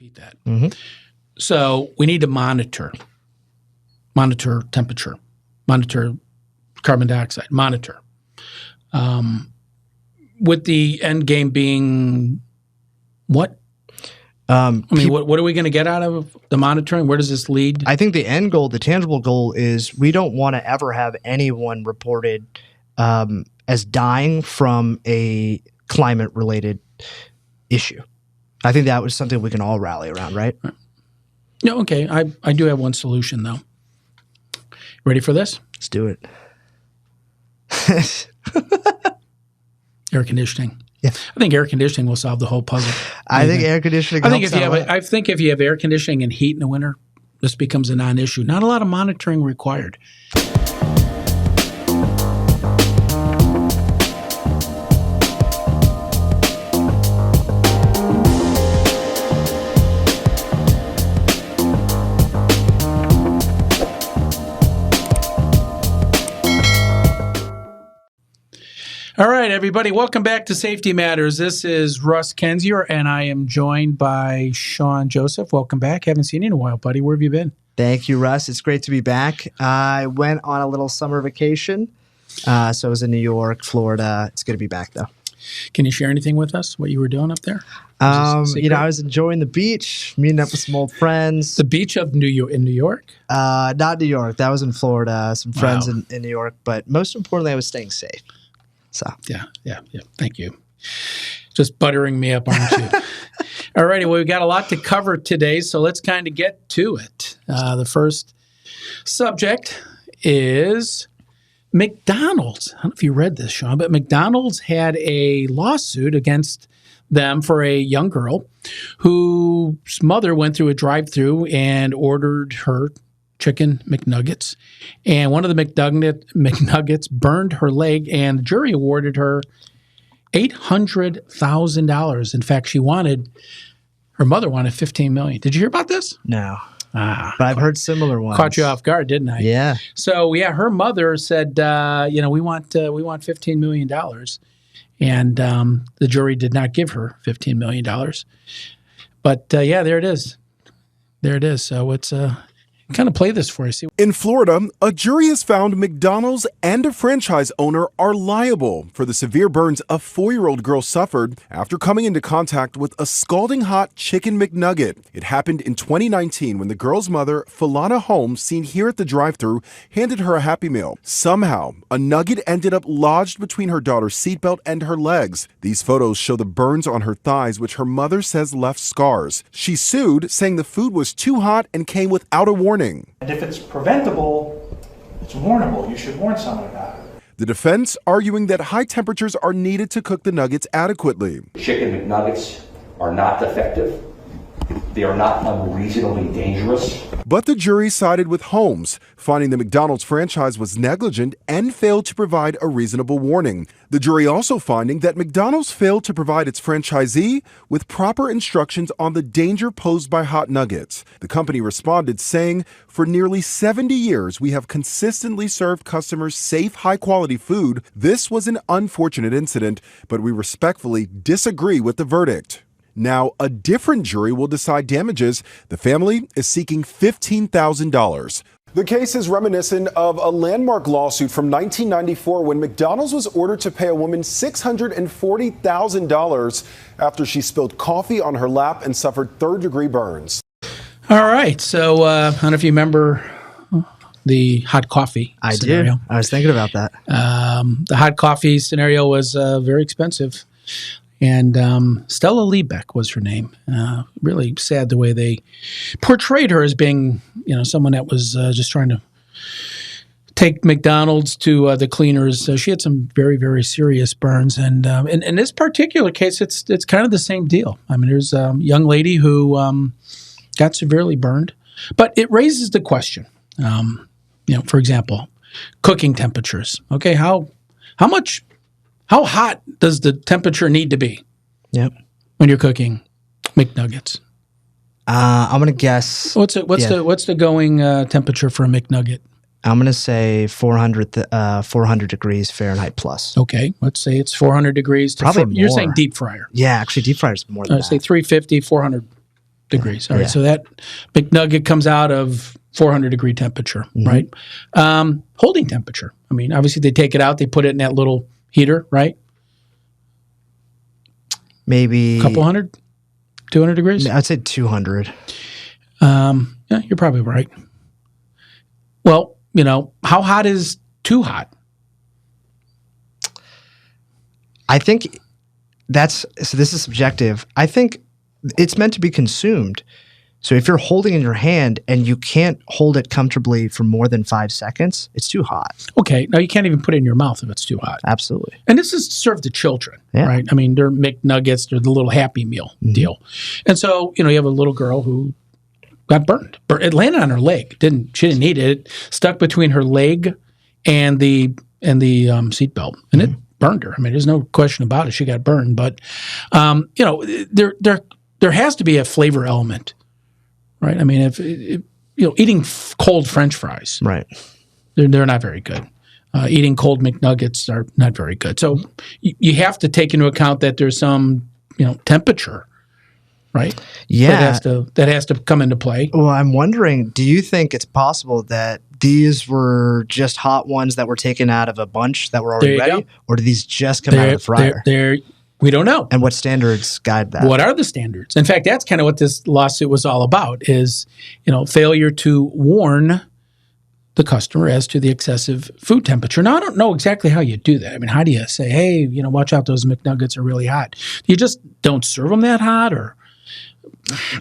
repeat that. Mm-hmm. So we need to monitor temperature, monitor carbon dioxide, monitor. With the end game being what? What are we going to get out of the monitoring? Where does this lead? I think the end goal, the tangible goal, is we don't want to ever have anyone reported as dying from a climate-related issue. I think that was something we can all rally around, right? No, okay. I do have one solution, though. Ready for this? Let's do it. Air conditioning. Yeah. I think air conditioning will solve the whole puzzle. I think air conditioning. I think if you have air conditioning and heat in the winter, this becomes a non-issue. Not a lot of monitoring required. All right, everybody, welcome back to Safety Matters. This is Russ Kenzier, and I am joined by Sean Joseph. Welcome back. Haven't seen you in a while, buddy. Where have you been? Thank you, Russ. It's great to be back. I went on a little summer vacation. So I was in New York, Florida. It's good to be back, though. Can you share anything with us, what you were doing up there? I was enjoying the beach, meeting up with some old friends. The beach of New York? Not New York. That was in Florida. Some friends in New York. But most importantly, I was staying safe. So yeah. Thank you. Just buttering me up, aren't you? All righty. Well, we've got a lot to cover today, so let's kind of get to it. The first subject is McDonald's. I don't know if you read this, Sean, but McDonald's had a lawsuit against them for a young girl whose mother went through a drive-thru and ordered her Chicken McNuggets, and one of the McNuggets burned her leg, and the jury awarded her $800,000. In fact, her mother wanted $15 million. Did you hear about this? No. But I've heard similar ones. Caught you off guard, didn't I? Yeah. So her mother said, we want $15 million, and the jury did not give her $15 million. But there it is. So it's kind of play this for you. In Florida, a jury has found McDonald's and a franchise owner are liable for the severe burns a 4-year-old girl suffered after coming into contact with a scalding hot Chicken McNugget. It happened in 2019 when the girl's mother, Philana Holmes, seen here at the drive-thru, handed her a Happy Meal. Somehow, a nugget ended up lodged between her daughter's seatbelt and her legs. These photos show the burns on her thighs, which her mother says left scars. She sued, saying the food was too hot and came without a warning. And if it's preventable, it's warnable. You should warn someone about it. The defense arguing that high temperatures are needed to cook the nuggets adequately. Chicken McNuggets are not defective. They are not unreasonably dangerous. But the jury sided with Holmes, finding the McDonald's franchise was negligent and failed to provide a reasonable warning. The jury also finding that McDonald's failed to provide its franchisee with proper instructions on the danger posed by hot nuggets. The company responded saying, "For nearly 70 years, we have consistently served customers safe, high-quality food. This was an unfortunate incident, but we respectfully disagree with the verdict." Now, a different jury will decide damages. The family is seeking $15,000. The case is reminiscent of a landmark lawsuit from 1994 when McDonald's was ordered to pay a woman $640,000 after she spilled coffee on her lap and suffered third-degree burns. All right. So I don't know if you remember the hot coffee scenario. I was thinking about that. The hot coffee scenario was very expensive. And Stella Liebeck was her name. Really sad the way they portrayed her as being, someone that was just trying to take McDonald's to the cleaners. So she had some very, very serious burns. And in this particular case, it's kind of the same deal. I mean, there's a young lady who got severely burned. But it raises the question, for example, cooking temperatures. Okay, how hot does the temperature need to be? Yep. When you're cooking McNuggets? I'm gonna guess. What's the going temperature for a McNugget? I'm gonna say 400 degrees Fahrenheit plus. Okay, let's say it's 400 degrees. Probably more. You're saying deep fryer. Yeah, actually, deep fryer is more than that. Say 350, 400. degrees. All right. Yeah. So that McNugget comes out of 400 degree temperature, right? Holding temperature. I mean, obviously they take it out, they put it in that little heater, right? Maybe A couple hundred, 200 degrees. I'd say 200. Yeah, you're probably right. Well, how hot is too hot? I think this is subjective. I think it's meant to be consumed. So if you're holding in your hand and you can't hold it comfortably for more than 5 seconds, it's too hot. Okay. Now you can't even put it in your mouth if it's too hot. Absolutely. And this is served to children, Yeah. right? I mean, they're McNuggets, they're the little Happy Meal deal. And so, you have a little girl who got burned. It landed on her leg. She didn't need it. It stuck between her leg and the seatbelt, and it burned her. I mean, there's no question about it. She got burned. But there has to be a flavor element, right? I mean, if eating cold French fries, Right. they're not very good. Eating cold McNuggets are not very good. So you have to take into account that there's some temperature, right? Yeah. That has to come into play. Well, I'm wondering, do you think it's possible that these were just hot ones that were taken out of a bunch that were already There you ready? go. Or did these just come out of the fryer? We don't know. And what standards guide that? What are the standards? In fact, that's kind of what this lawsuit was all about is, failure to warn the customer as to the excessive food temperature. Now, I don't know exactly how you do that. I mean, how do you say, hey, watch out, those McNuggets are really hot? You just don't serve them that hot, or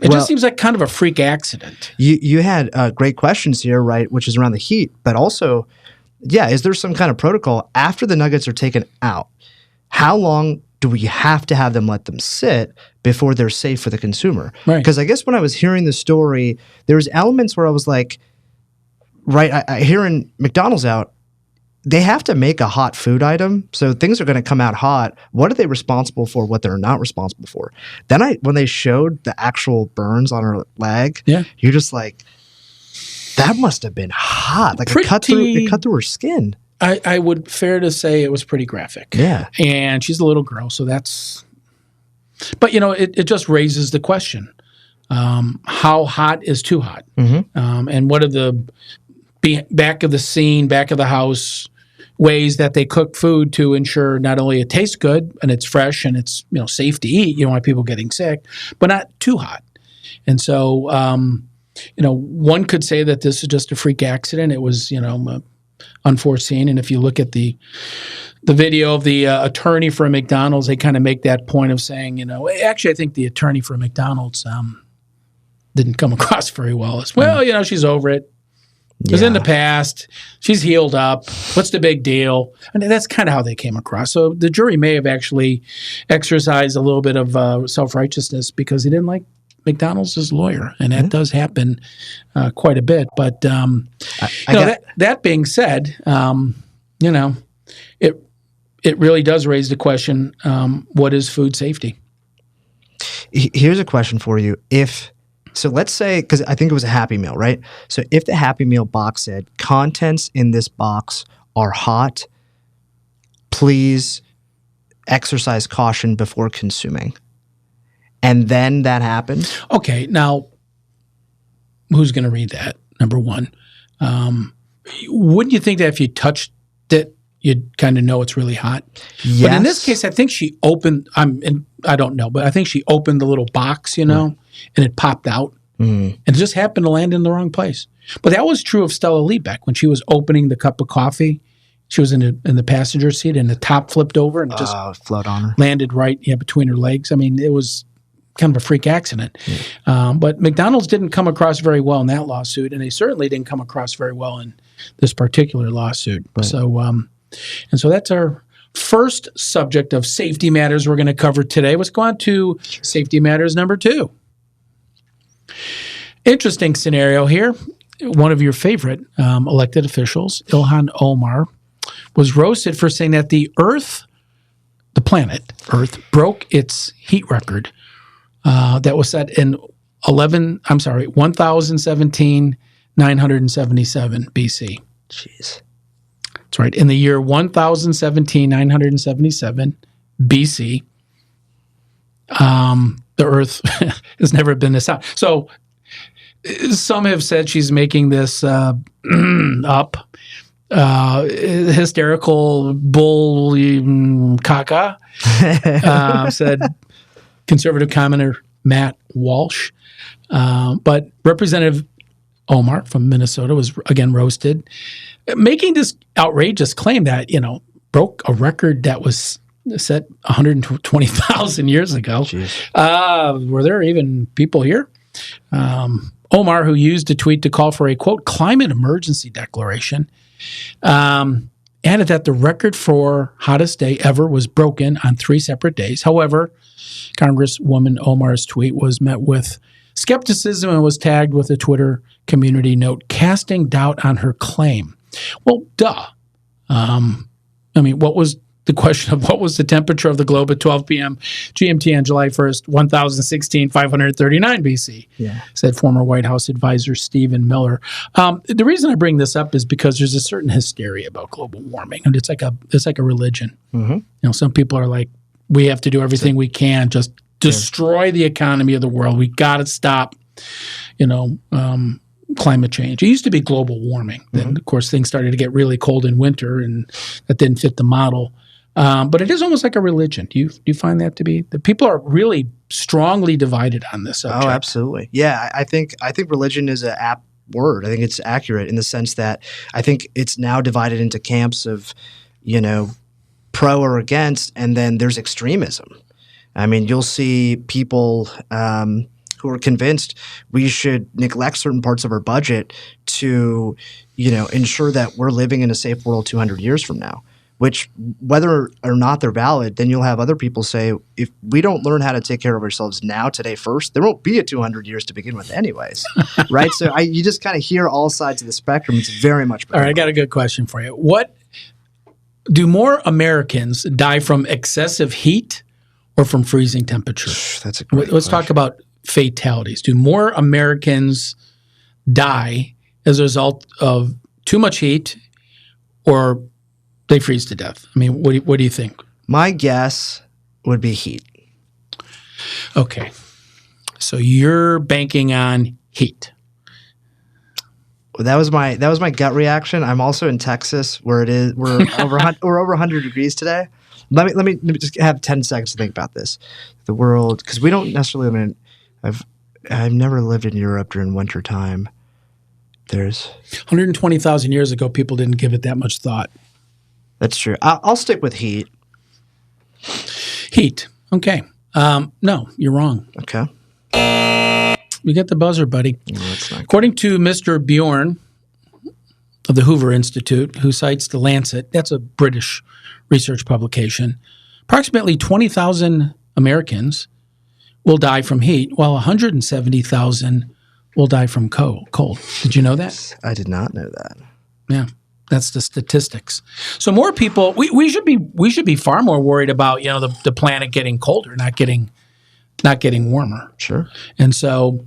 it just seems like kind of a freak accident. You had great questions here, right, which is around the heat, but also, is there some kind of protocol after the nuggets are taken out? How long do we have to have them let them sit before they're safe for the consumer? Right. Because I guess when I was hearing the story, there was elements where I was like, right, I hearing McDonald's out, they have to make a hot food item, so things are going to come out hot. What are they responsible for? What they're not responsible for? Then when they showed the actual burns on her leg, you're just like, that must have been hot. Like it cut through her skin. I would fair to say it was pretty graphic. Yeah, and she's a little girl, so that's. But it just raises the question: how hot is too hot? And what are the back of the scene, back of the house ways that they cook food to ensure not only it tastes good and it's fresh and it's safe to eat. You don't want people getting sick, but not too hot. And so one could say that this is just a freak accident. It was unforeseen. And if you look at the video of the attorney for McDonald's, they kind of make that point of saying, actually I think the attorney for McDonald's didn't come across very well. As well, she's over it. It was in the past. She's healed up. What's the big deal? And that's kind of how they came across. So the jury may have actually exercised a little bit of self-righteousness because they didn't like McDonald's as lawyer. And that does happen quite a bit. But, that being said, it really does raise the question, what is food safety? Here's a question for you. So let's say, because I think it was a Happy Meal, right? So if the Happy Meal box said, contents in this box are hot, please exercise caution before consuming. And then that happened? Okay, now, who's going to read that, number one? Wouldn't you think that if you touched it, you'd kind of know it's really hot? Yes. But in this case, I think she opened, I don't know, but I think she opened the little box, and it popped out. And it just happened to land in the wrong place. But that was true of Stella Liebeck when she was opening the cup of coffee. She was in the passenger seat and the top flipped over and it just float on her. Landed right between her legs. I mean, it was kind of a freak accident. But McDonald's didn't come across very well in that lawsuit, and they certainly didn't come across very well in this particular lawsuit. Right. So that's our first subject of safety matters we're going to cover today. Let's go on to safety matters number 2. Interesting scenario here. One of your favorite elected officials, Ilhan Omar, was roasted for saying that the planet Earth, broke its heat record that was set in 1017, 977 BC. Jeez. That's right. In the year 1017, 977 BC, the Earth has never been this hot. So some have said she's making this up. Hysterical bull caca, said conservative commenter Matt Walsh. But Representative Omar from Minnesota was again roasted, making this outrageous claim that, broke a record that was set 120,000 years ago. Were there even people here? Omar, who used a tweet to call for a, quote, climate emergency declaration, added that the record for hottest day ever was broken on 3 separate days. However, Congresswoman Omar's tweet was met with skepticism and was tagged with a Twitter community note casting doubt on her claim. Well, duh. What was the question of what was the temperature of the globe at 12 p.m. GMT on July 1st, 1016, 539 BC, said former White House advisor Stephen Miller. The reason I bring this up is because there's a certain hysteria about global warming, and it's like a religion. Mm-hmm. Some people are like, we have to do everything we can, just destroy the economy of the world. We got to stop, climate change. It used to be global warming. Then, of course, things started to get really cold in winter, and that didn't fit the model. But it is almost like a religion. Do you find that to be? The people are really strongly divided on this subject. Oh, absolutely. Yeah, I think religion is an apt word. I think it's accurate in the sense that I think it's now divided into camps of, pro or against, and then there's extremism. I mean, you'll see people who are convinced we should neglect certain parts of our budget to, ensure that we're living in a safe world 200 years from now. Which, whether or not they're valid, then you'll have other people say, if we don't learn how to take care of ourselves now, today, first, there won't be a 200 years to begin with anyways, right? So you just kind of hear all sides of the spectrum. It's very much better. All right, I got a good question for you. What do more Americans die from excessive heat or from freezing temperatures? That's a great question. Let's talk about fatalities. Do more Americans die as a result of too much heat or they freeze to death? I mean, what do you think? My guess would be heat. Okay. So you're banking on heat. That was my gut reaction. I'm also in Texas where we're over 100 degrees today. Let me just have 10 seconds to think about this. The world, because we don't necessarily I've never lived in Europe during winter time. There's 120,000 years ago, people didn't give it that much thought. That's true. I'll stick with heat. Heat. Okay. No, you're wrong. Okay. You get the buzzer, buddy. No, that's not According to Mr. Bjorn of the Hoover Institute, who cites The Lancet, that's a British research publication, approximately 20,000 Americans will die from heat, while 170,000 will die from cold. Did you know that? I did not know that. Yeah. That's the statistics. So more people, we should be far more worried about the planet getting colder, not getting warmer. Sure. And so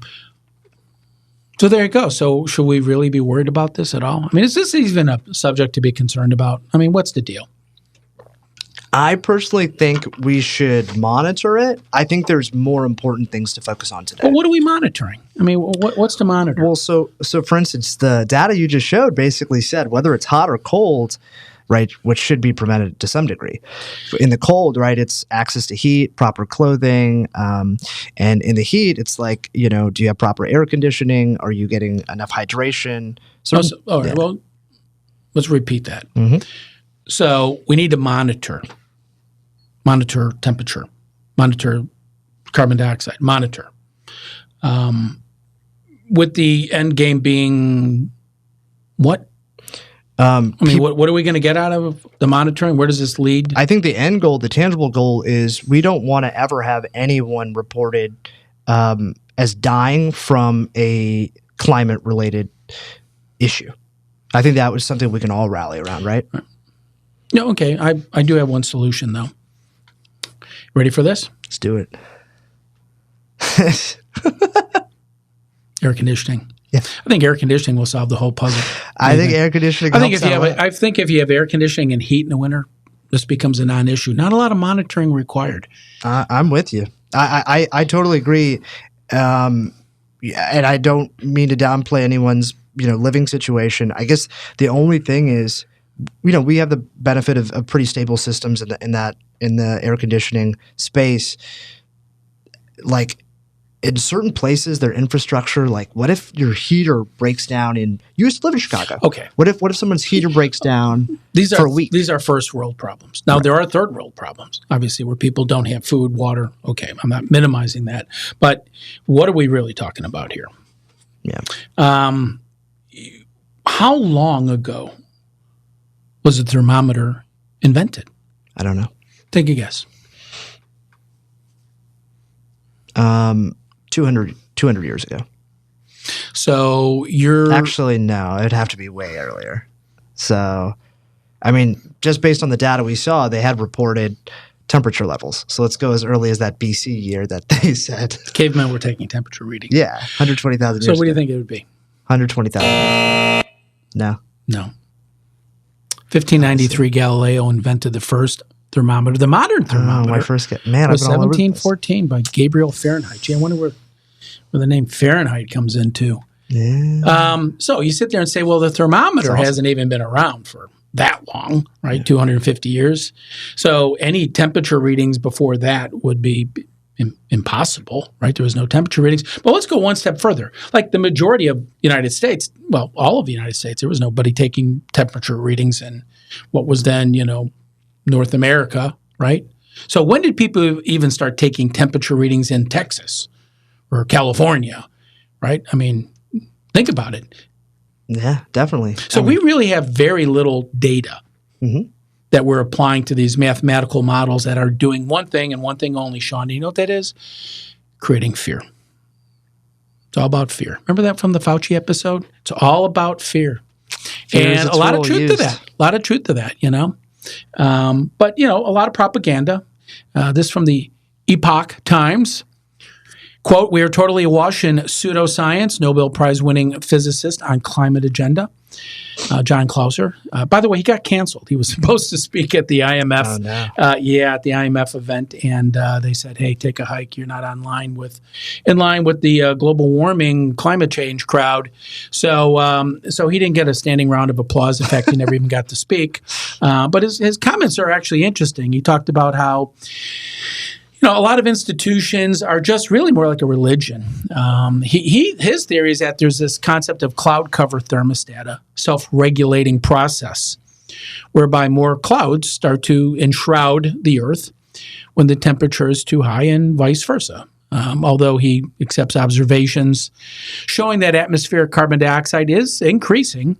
there you go. So should we really be worried about this at all? I mean, is this even a subject to be concerned about? I mean, what's the deal? I personally think we should monitor it. I think there's more important things to focus on today. Well, what are we monitoring? I mean, what's to monitor? Well, so for instance, the data you just showed basically said whether it's hot or cold, right, which should be prevented to some degree. In the cold, right, it's access to heat, proper clothing, and in the heat, it's like, do you have proper air conditioning? Are you getting enough hydration? All right, well, let's repeat that. Mm-hmm. So we need to monitor temperature, monitor carbon dioxide, monitor. With the end game being what? What are we going to get out of the monitoring? Where does this lead? I think the end goal, the tangible goal, is we don't want to ever have anyone reported as dying from a climate-related issue. I think that was something we can all rally around, right? No, okay. I do have one solution, though. Ready for this? Let's do it. Air conditioning. Yeah. I think air conditioning will solve the whole puzzle. I think air conditioning. I think if you have air conditioning and heat in the winter, this becomes a non-issue. Not a lot of monitoring required. I'm with you. I totally agree. Yeah, and I don't mean to downplay anyone's living situation. I guess the only thing is, we have the benefit of pretty stable systems in the air conditioning space. Like in certain places, their infrastructure. Like, what if your heater breaks down? You used to live in Chicago. Okay. What if someone's heater breaks down for a week? These are first world problems. Now, there are third world problems, obviously, where people don't have food, water. Okay, I'm not minimizing that. But what are we really talking about here? Yeah. How long ago was the thermometer invented? I don't know. Take a guess. 200 years ago. So you're Actually, no, it'd have to be way earlier. So, I mean, just based on the data we saw, they had reported temperature levels. So let's go as early as that BC year that they said. cavemen were taking temperature readings. Yeah, 120,000 years So what do you ago. think it would be? 120,000. No. No. 1593, Galileo invented the first thermometer. The modern thermometer my first guess. Man, I've was been all over the place. 1714 by Gabriel Fahrenheit. Gee, I wonder where the name Fahrenheit comes into. Yeah. So you sit there and say, well, the thermometer That's awesome. hasn't even been around for that long, right? 250 years. So any temperature readings before that would be impossible, right? There was no temperature readings. But let's go one step further. Like the majority of United States, well, all of the United States, there was nobody taking temperature readings in what was then, North America, right? So when did people even start taking temperature readings in Texas or California, right? I mean, think about it. Yeah, definitely. So we really have very little data that we're applying to these mathematical models that are doing one thing and one thing only, Sean. Do you know what that is? Creating fear. It's all about fear. Remember that from the Fauci episode? It's all about fear. Fear is And a a lot of tool truth used. to that. A lot of truth to that, But, a lot of propaganda. This from the Epoch Times. Quote, we are totally awash in pseudoscience, Nobel Prize-winning physicist on climate agenda, John Clauser. By the way, he got canceled. He was supposed to speak at the IMF. Oh, no. At the IMF event, and they said, hey, take a hike. You're not in line with the global warming, climate change crowd. So he didn't get a standing round of applause. In fact, he never even got to speak. But his comments are actually interesting. He talked about how a lot of institutions are just really more like a religion. His theory is that there's this concept of cloud cover thermostat, a self-regulating process, whereby more clouds start to enshroud the Earth when the temperature is too high, and vice versa. Although he accepts observations showing that atmospheric carbon dioxide is increasing,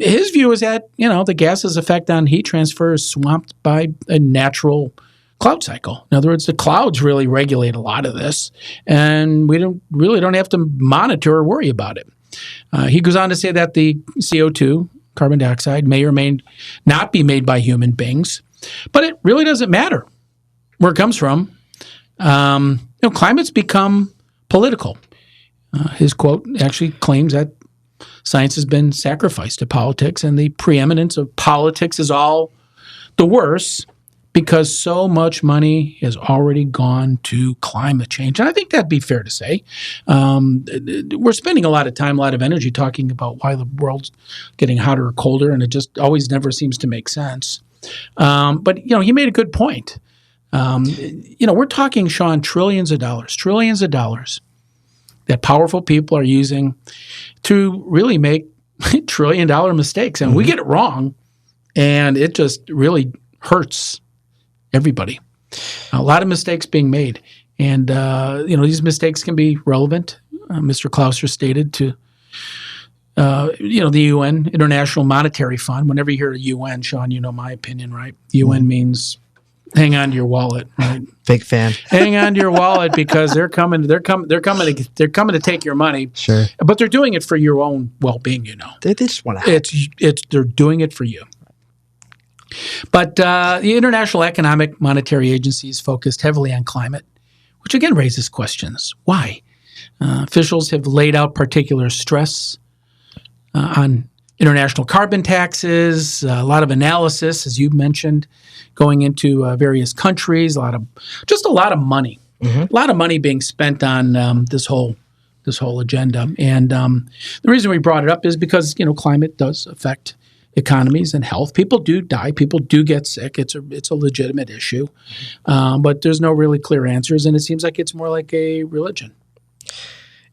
his view is that the gas's effect on heat transfer is swamped by a natural cloud cycle. In other words, the clouds really regulate a lot of this, and we don't have to monitor or worry about it. He goes on to say that the CO2, carbon dioxide, may or may not be made by human beings, but it really doesn't matter where it comes from. Climate's become political. His quote actually claims that science has been sacrificed to politics, and the preeminence of politics is all the worse because so much money has already gone to climate change. And I think that'd be fair to say. We're spending a lot of time, a lot of energy talking about why the world's getting hotter or colder, and it just always never seems to make sense. But he made a good point. We're talking, Sean, trillions of dollars that powerful people are using to really make $1 trillion mistakes. And we get it wrong, and it just really hurts everybody. A lot of mistakes being made. And, these mistakes can be relevant, Mr. Clauser stated, to, the UN, International Monetary Fund. Whenever you hear a UN, Sean, you know my opinion, right? UN means hang on to your wallet, right? Big fan. Hang on to your wallet because they're coming to take your money. Sure. But they're doing it for your own well-being, They just want to help. They're doing it for you. But the International Economic Monetary Agency is focused heavily on climate, which again raises questions. Why? Officials have laid out particular stress on international carbon taxes, a lot of analysis, as you mentioned, going into various countries, a lot of money A lot of money being spent on this whole agenda. And the reason we brought it up is because, climate does affect economies and health. People do die. People do get sick. It's a legitimate issue. But there's no really clear answers. And it seems like it's more like a religion.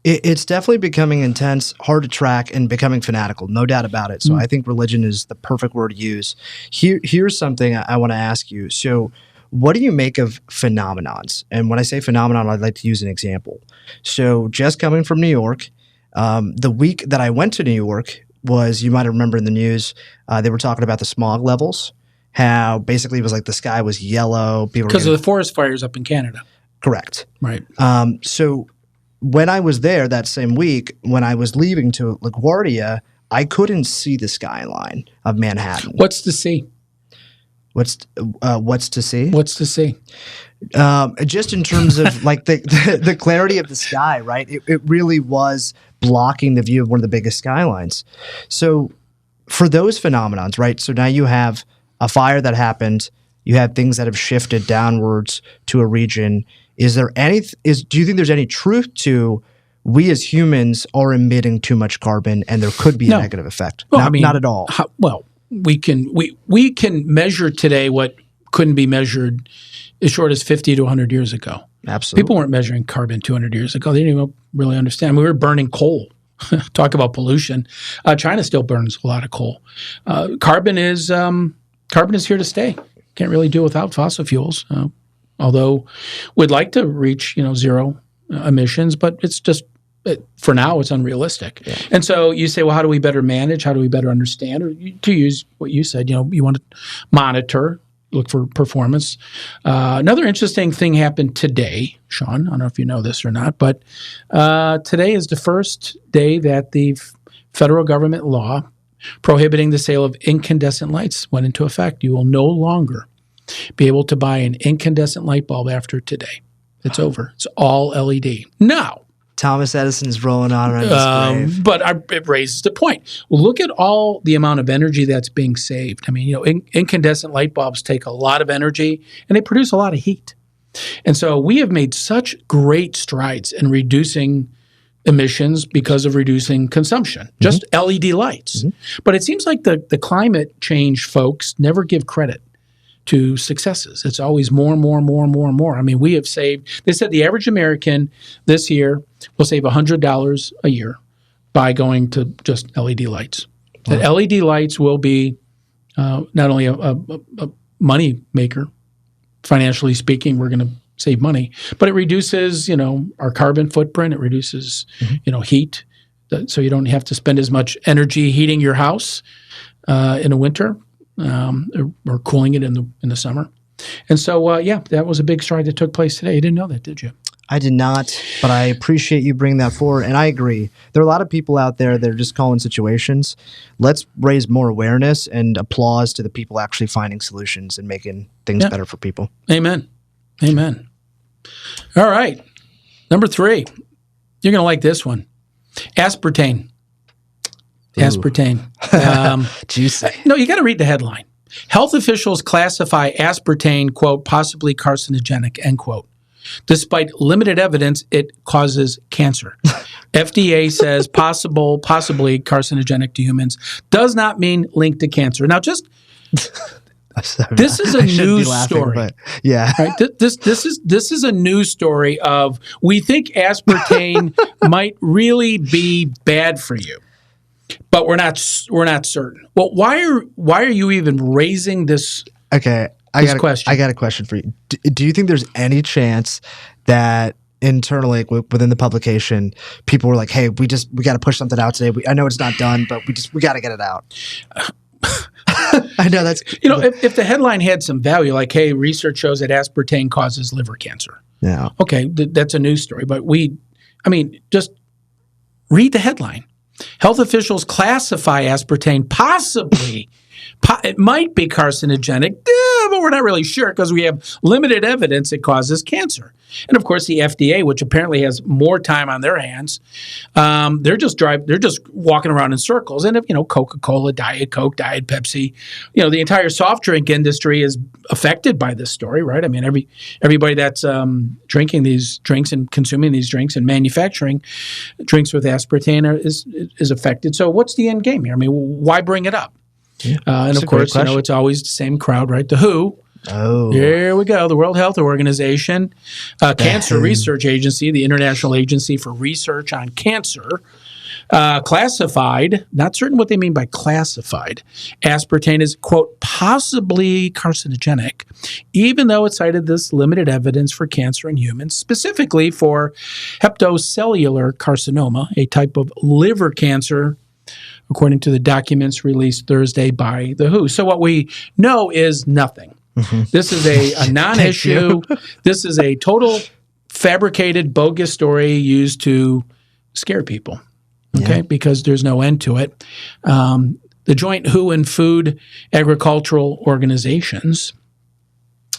It's definitely becoming intense, hard to track, and becoming fanatical. No doubt about it. So I think religion is the perfect word to use. Here's something I want to ask you. So what do you make of phenomenons? And when I say phenomenon, I'd like to use an example. So just coming from New York, the week that I went to New York was, you might remember in the news, they were talking about the smog levels, how basically it was like the sky was yellow. Because of the forest fires up in Canada. Correct. Right. So when I was there that same week, when I was leaving to LaGuardia, I couldn't see the skyline of Manhattan. What's to see? What's to see? What's to see? Just in terms of like the clarity of the sky, right? It really was blocking the view of one of the biggest skylines. So for those phenomenons, right? So now you have a fire that happened. You have things that have shifted downwards to a region. Do you think there's any truth to we as humans are emitting too much carbon and there could be a negative effect? Well, not at all. We can measure today what couldn't be measured as short as 50 to 100 years ago. Absolutely. People weren't measuring carbon 200 years ago. They didn't even really understand. We were burning coal. Talk about pollution. China still burns a lot of coal. Carbon is here to stay. Can't really do without fossil fuels. Although we'd like to reach, zero emissions, but it's just for now it's unrealistic. Yeah. And so you say, well, how do we better manage? How do we better understand? Or to use what you said, you want to monitor, look for performance. Another interesting thing happened today, Sean. I don't know if you know this or not, but today is the first day that the federal government law prohibiting the sale of incandescent lights went into effect. You will no longer be able to buy an incandescent light bulb after today. It's over. It's all LED. Now, Thomas Edison is rolling on his grave. But it raises the point. Well, look at all the amount of energy that's being saved. I mean, incandescent light bulbs take a lot of energy and they produce a lot of heat. And so we have made such great strides in reducing emissions because of reducing consumption, just LED lights. But it seems like the climate change folks never give credit to successes. It's always more and more and more and more and more. I mean, we have saved, they said the average American this year will save $100 a year by going to just LED lights. Wow. That LED lights will be not only a money maker, financially speaking, we're going to save money, but it reduces, our carbon footprint. It reduces, heat. So you don't have to spend as much energy heating your house in the winter. Or cooling it in the summer. And so, that was a big stride that took place today. You didn't know that, did you? I did not, but I appreciate you bringing that forward. And I agree. There are a lot of people out there that are just calling situations. Let's raise more awareness and applause to the people actually finding solutions and making things better for people. Amen. Amen. All right. Number 3. You're going to like this one. Aspartame. Aspartame. Juicy. No, you got to read the headline. Health officials classify aspartame, quote, possibly carcinogenic, end quote. Despite limited evidence, it causes cancer. FDA says possibly carcinogenic to humans does not mean linked to cancer. Now, just this is a news story. But yeah. Right? This is a news story of we think aspartame might really be bad for you. But we're not certain. Well, why are you even raising this? Okay, I got a question for you. Do you think there's any chance that internally within the publication, people were like, "Hey, we got to push something out today. I know it's not done, but we got to get it out." I know that's if the headline had some value, like, "Hey, research shows that aspartame causes liver cancer." Yeah. Okay, that's a news story, but just read the headline. Health officials classify aspartame possibly It might be carcinogenic, but we're not really sure because we have limited evidence it causes cancer. And of course, the FDA, which apparently has more time on their hands, they're just walking around in circles. And if Coca-Cola, Diet Coke, Diet Pepsi, the entire soft drink industry is affected by this story, right? I mean, everybody that's drinking these drinks and consuming these drinks and manufacturing drinks with aspartame is affected. So what's the end game here? I mean, why bring it up? Yeah, and of course, it's always the same crowd, right? The WHO. Oh, here we go. The World Health Organization, Cancer Research Agency, the International Agency for Research on Cancer, classified, not certain what they mean by classified, aspartame is, quote, possibly carcinogenic, even though it cited this limited evidence for cancer in humans, specifically for hepatocellular carcinoma, a type of liver cancer, according to the documents released Thursday by the WHO. So what we know is nothing. Mm-hmm. This is a non-issue. This is a total fabricated, bogus story used to scare people, okay, because there's no end to it. The joint WHO and Food Agricultural Organizations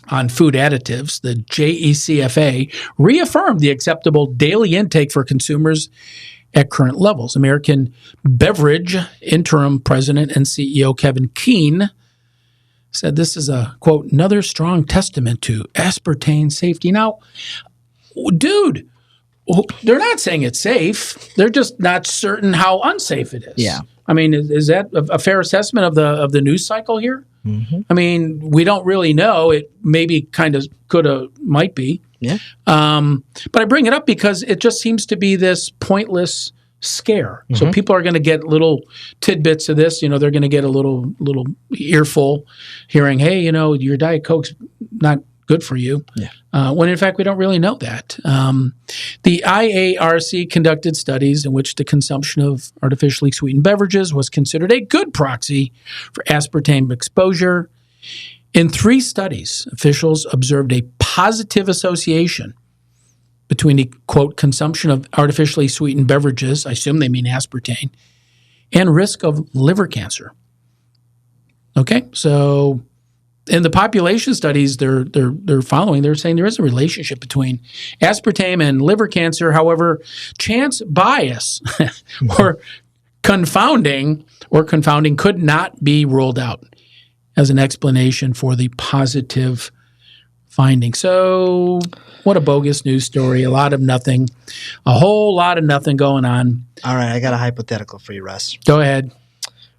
on Food Additives, the JECFA, reaffirmed the acceptable daily intake for consumers at current levels. American Beverage interim president and CEO Kevin Keene said this is a, quote, another strong testament to aspartame safety. Now, dude, they're not saying it's safe. They're just not certain how unsafe it is. Yeah. I mean, is that a fair assessment of the news cycle here? Mm-hmm. I mean, we don't really know. It maybe kind of might be. Yeah. But I bring it up because it just seems to be this pointless scare. Mm-hmm. So people are going to get little tidbits of this. They're going to get a little earful hearing, hey, your Diet Coke's not good for you. Yeah. When in fact we don't really know that. The IARC conducted studies in which the consumption of artificially sweetened beverages was considered a good proxy for aspartame exposure. In 3 studies, officials observed a positive association between the, quote, consumption of artificially sweetened beverages, I assume they mean aspartame, and risk of liver cancer. Okay, so in the population studies they're following, they're saying there is a relationship between aspartame and liver cancer. However, chance bias or confounding could not be ruled out as an explanation for the positive finding. So what a bogus news story. A lot of nothing. A whole lot of nothing going on. All right, I got a hypothetical for you, Russ. Go ahead.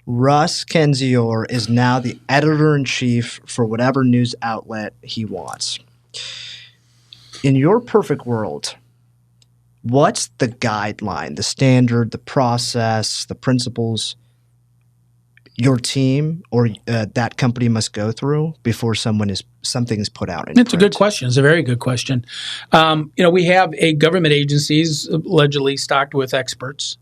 Russ Kenzior is now the editor-in-chief for whatever news outlet he wants. In your perfect world, what's the guideline, the standard, the process, the principles your team or that company must go through before something is put out in It's print? A good question. It's a very good question. We have a government agencies allegedly stocked with experts,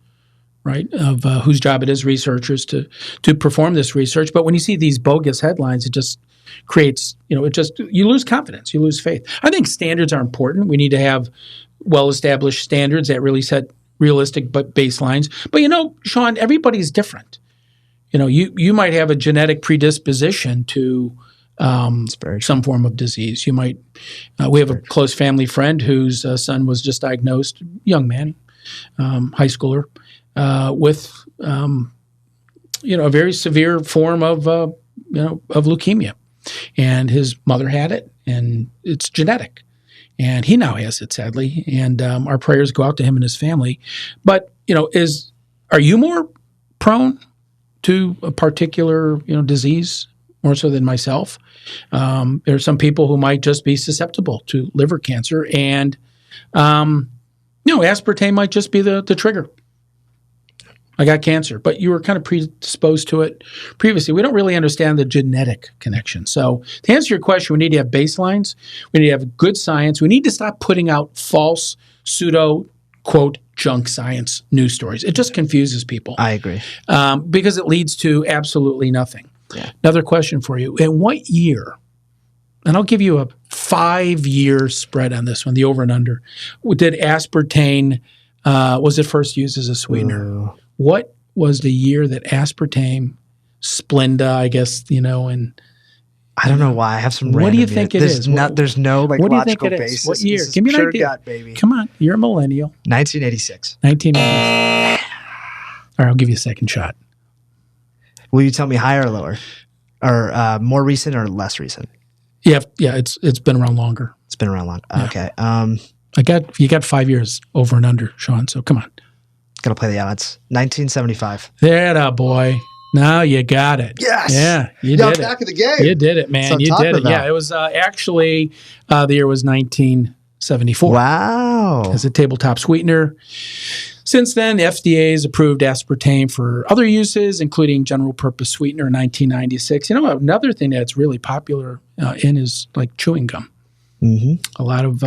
right, of whose job it is, researchers, to perform this research. But when you see these bogus headlines, it just creates, you lose confidence, you lose faith. I think standards are important. We need to have well-established standards that really set realistic baselines. But, Sean, everybody's different. You might have a genetic predisposition to some form of disease. You might. We have a close family friend whose son was just diagnosed, young man, high schooler, with a very severe form of leukemia, and his mother had it, and it's genetic, and he now has it, sadly. And our prayers go out to him and his family. But are you more prone to a particular disease more so than myself? There are some people who might just be susceptible to liver cancer, and aspartame might just be the trigger. I got cancer, but you were kind of predisposed to it previously. We don't really understand the genetic connection. So to answer your question, we need to have baselines. We need to have good science. We need to stop putting out false pseudo, quote, junk science news stories. It just confuses people. I agree. Because it leads to absolutely nothing. Yeah. Another question for you. In what year, and I'll give you a 5-year spread on this one, the over and under, did aspartame, was it first used as a sweetener? What was the year that aspartame Splenda, I guess, and I don't know why. I have some. What do you random think year. it There's is? There's no what do you think logical it is? basis. What year? This is Give me an pure idea. gut, baby. Come on, you're a millennial. 1986. 1980s. All right, I'll give you a second shot. Will you tell me higher or lower, or more recent or less recent? Yeah, it's been around longer. It's been around long. Yeah. Okay. You got 5 years over and under, Sean. So come on. Gotta play the odds. 1975. There, boy. Now you got it. Yes. Yeah, you Yeah, did back it. in the game. You did it, man. That's what I'm You talking did it. about. Yeah, it was actually the year was 1974. Wow. As a tabletop sweetener. Since then, the FDA has approved aspartame for other uses, including general purpose sweetener in 1996. Another thing that's really popular is like chewing gum. Mm-hmm. A lot of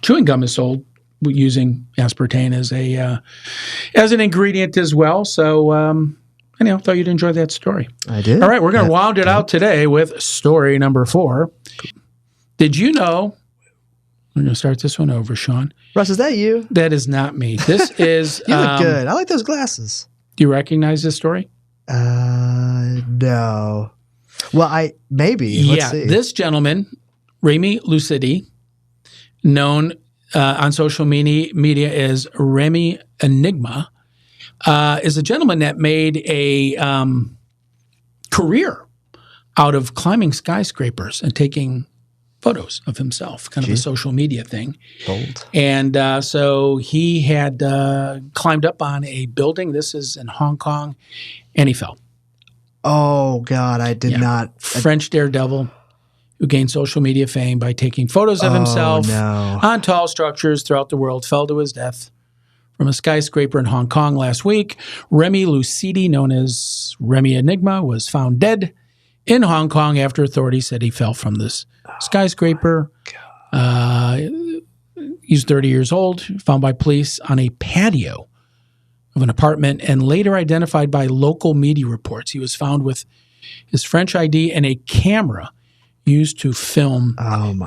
chewing gum is sold using aspartame as an ingredient as well. So I thought you'd enjoy that story. I did. All right, we're going to round it out today with story number 4. Did you know? I'm going to start this one over, Sean. Russ, is that you? That is not me. This is. You look good. I like those glasses. Do you recognize this story? No. Well, maybe. Let's see. This gentleman, Remy Lucidi, known on social media as Remy Enigma, is a gentleman that made a career out of climbing skyscrapers and taking photos of himself, kind of a social media thing. Bold. And so he had climbed up on a building. This is in Hong Kong, and he fell. Oh, God, I did not. French daredevil who gained social media fame by taking photos of himself on tall structures throughout the world, fell to his death from a skyscraper in Hong Kong last week. Remy Lucidi, known as Remy Enigma, was found dead in Hong Kong after authorities said he fell from this skyscraper. He's 30 years old, found by police on a patio of an apartment and later identified by local media reports. He was found with his French ID and a camera used to film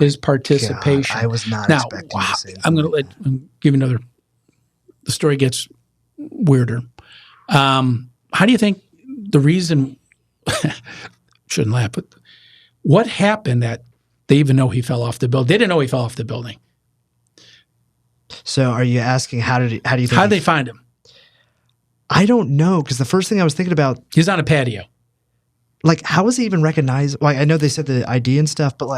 his participation. God, I was not expecting this. I'm going to give you another. The story gets weirder. How do you think the reason? Shouldn't laugh, but what happened that they even know he fell off the building? They didn't know he fell off the building. So, are you asking how do you think? How did they find him? I don't know, because the first thing I was thinking about, he's on a patio. Like, how was he even recognized? Like, I know they said the ID and stuff, but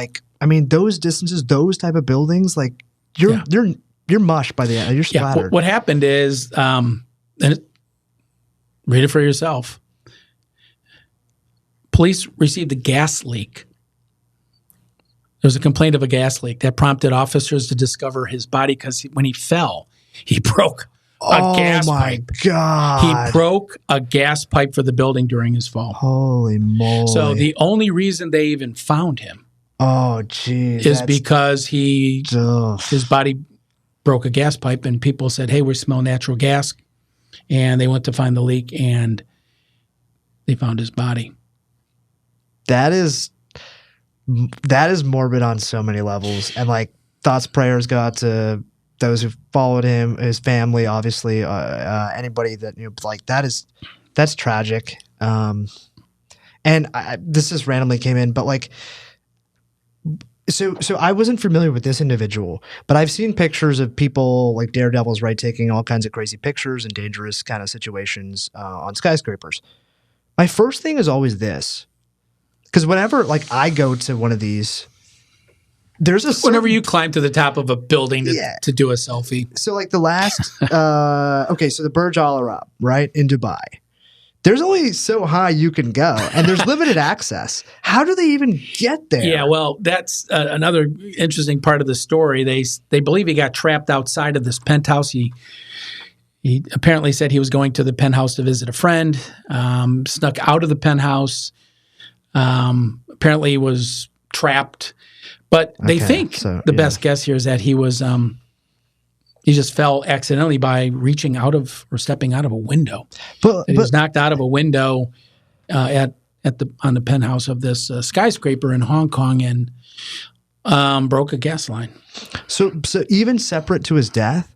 those distances, those type of buildings, like you're mush by the end. You're splattered. Yeah. What happened is, read it for yourself. Police received a gas leak. There was a complaint of a gas leak that prompted officers to discover his body because when he fell, he broke a gas pipe. Oh, my God. He broke a gas pipe for the building during his fall. Holy moly. So the only reason they even found him is because his body broke a gas pipe and people said, hey, we smell natural gas. And they went to find the leak and they found his body. That is morbid on so many levels. And thoughts, prayers go out to those who followed him, his family, obviously, anybody that that's tragic. And this just randomly came in, but so I wasn't familiar with this individual, but I've seen pictures of people like daredevils, right, taking all kinds of crazy pictures and dangerous kind of situations on skyscrapers. My first thing is always this, because whenever I go to one of these, there's whenever you climb to the top of a building to do a selfie. So the last, so the Burj Al Arab, right, in Dubai. There's only so high you can go, and there's limited access. How do they even get there? Yeah, well, that's another interesting part of the story. They believe he got trapped outside of this penthouse. He apparently said he was going to the penthouse to visit a friend, snuck out of the penthouse, apparently he was trapped. But they think the best guess here is that he was he just fell accidentally by reaching out of or stepping out of a window. But he was knocked out of a window on the penthouse of this skyscraper in Hong Kong and broke a gas line. So even separate to his death,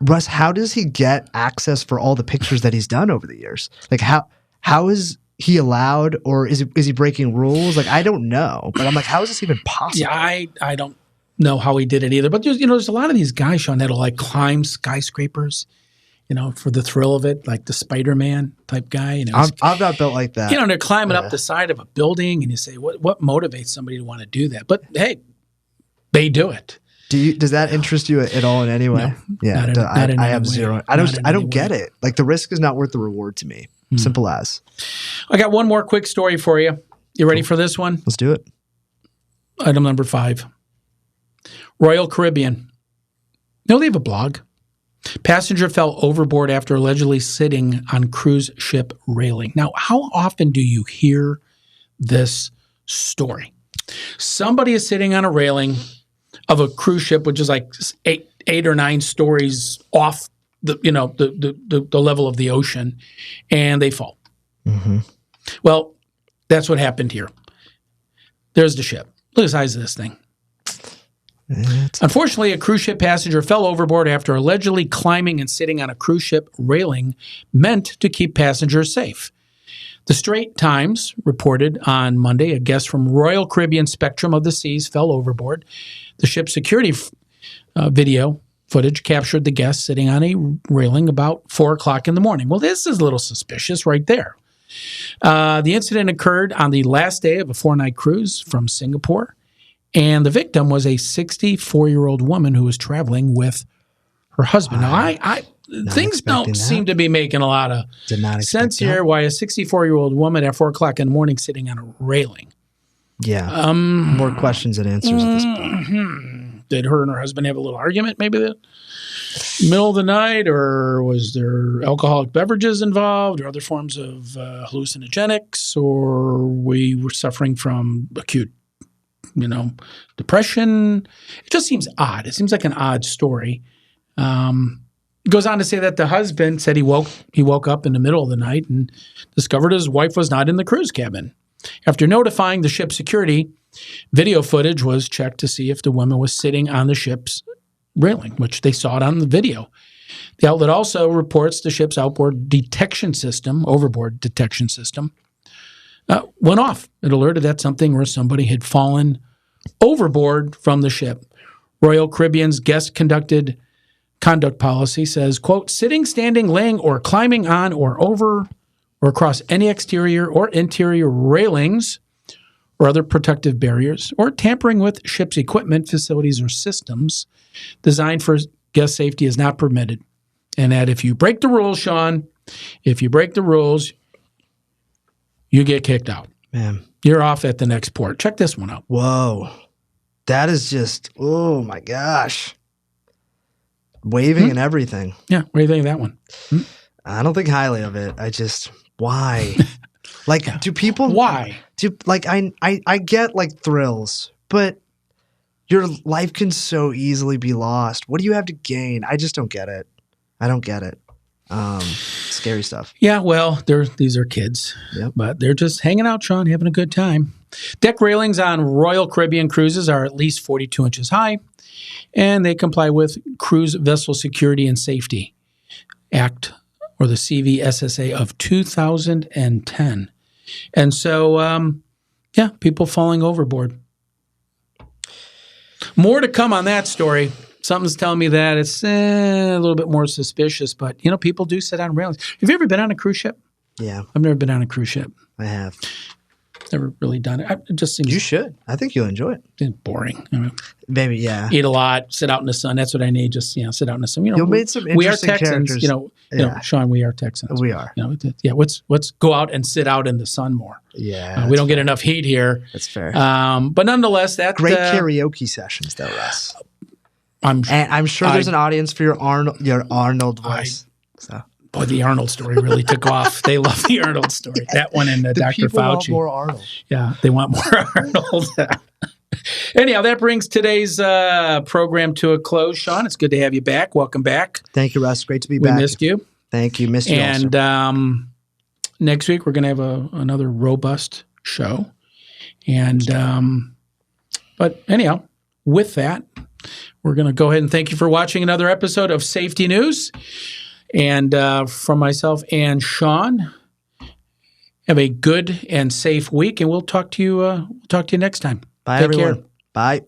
Russ, how does he get access for all the pictures that he's done over the years? Like how is he allowed, or is he breaking rules? Like, I don't know, but I'm like, how is this even possible? Yeah, I don't know how he did it either. But there's a lot of these guys, Sean, that'll like climb skyscrapers, for the thrill of it, like the Spider-Man type guy. I'm not built like that. They're climbing up the side of a building, and you say, what motivates somebody to want to do that? But hey, they do it. Does that interest you at all in any way? No, yeah, not in I any have way. zero. I don't get it. Like, the risk is not worth the reward to me. Simple as. I got one more quick story for you. You ready for this one? Let's do it. Item number 5. Royal Caribbean. They have a blog. Passenger fell overboard after allegedly sitting on cruise ship railing. Now, how often do you hear this story? Somebody is sitting on a railing of a cruise ship, which is like eight or 9 stories off the level of the ocean, and they fall. Mm-hmm. Well, that's what happened here. There's the ship. Look at the size of this thing. Unfortunately, a cruise ship passenger fell overboard after allegedly climbing and sitting on a cruise ship railing meant to keep passengers safe. The Straits Times reported on Monday a guest from Royal Caribbean Spectrum of the Seas fell overboard. The ship's security video footage captured the guest sitting on a railing about 4 o'clock in the morning. Well, this is a little suspicious right there. The incident occurred on the last day of a 4-night cruise from Singapore, and the victim was a 64-year-old woman who was traveling with her husband. Now, things don't seem to be making a lot of sense here. Why a 64-year-old woman at 4 o'clock in the morning sitting on a railing? Yeah. More questions than answers at this point. Did her and her husband have a little argument maybe the middle of the night, or was there alcoholic beverages involved or other forms of hallucinogenics, or we were suffering from acute, depression? It just seems odd. It seems like an odd story. Goes on to say that the husband said he woke up in the middle of the night and discovered his wife was not in the cruise cabin. After notifying the ship's security, video footage was checked to see if the woman was sitting on the ship's railing, which they saw it on the video. The outlet also reports the ship's overboard detection system went off. It alerted that something or somebody had fallen overboard from the ship. Royal Caribbean's guest conduct policy says, quote, sitting, standing, laying, or climbing on or over or across any exterior or interior railings or other protective barriers, or tampering with ship's equipment, facilities, or systems designed for guest safety is not permitted. And that if you break the rules, Sean, you get kicked out. Man. You're off at the next port. Check this one out. Whoa. That is just, oh my gosh. Waving and everything. Yeah, what do you think of that one? I don't think highly of it. Why? Like, do people... Why? I get, like, thrills, but your life can so easily be lost. What do you have to gain? I just don't get it. I don't get it. Scary stuff. Yeah, well, these are kids, but they're just hanging out, Sean, having a good time. Deck railings on Royal Caribbean cruises are at least 42 inches high, and they comply with Cruise Vessel Security and Safety Act, or the CVSSA of 2010. And so, people falling overboard. More to come on that story. Something's telling me that it's a little bit more suspicious, but, people do sit on railings. Have you ever been on a cruise ship? Yeah. I've never been on a cruise ship. I have. Never really done it. It just seems... You should. I think you'll enjoy it. It's boring. Maybe, yeah. Eat a lot, sit out in the sun. That's what I need. Just, sit out in the sun. You'll meet some interesting characters. Sean, we are Texans. We are. Let's go out and sit out in the sun more. Yeah. We don't get enough heat here. That's fair. But nonetheless, that... Great karaoke sessions, though, Russ. I'm sure there's an audience for your Arnold voice. Boy, the Arnold story really took off. They love the Arnold story. That one and Dr. People Fauci. want more Arnold. Yeah, they want more Arnold. Anyhow, that brings today's program to a close. Sean, it's good to have you back. Welcome back. Thank you, Russ. Great to be back. We missed you. Thank you. Missed you and also. Next week, we're going to have another robust show. And but anyhow, with that, we're going to go ahead and thank you for watching another episode of Safety News. And from myself and Sean, have a good and safe week, and we'll talk to you next time. Bye, Take everyone. care. Bye.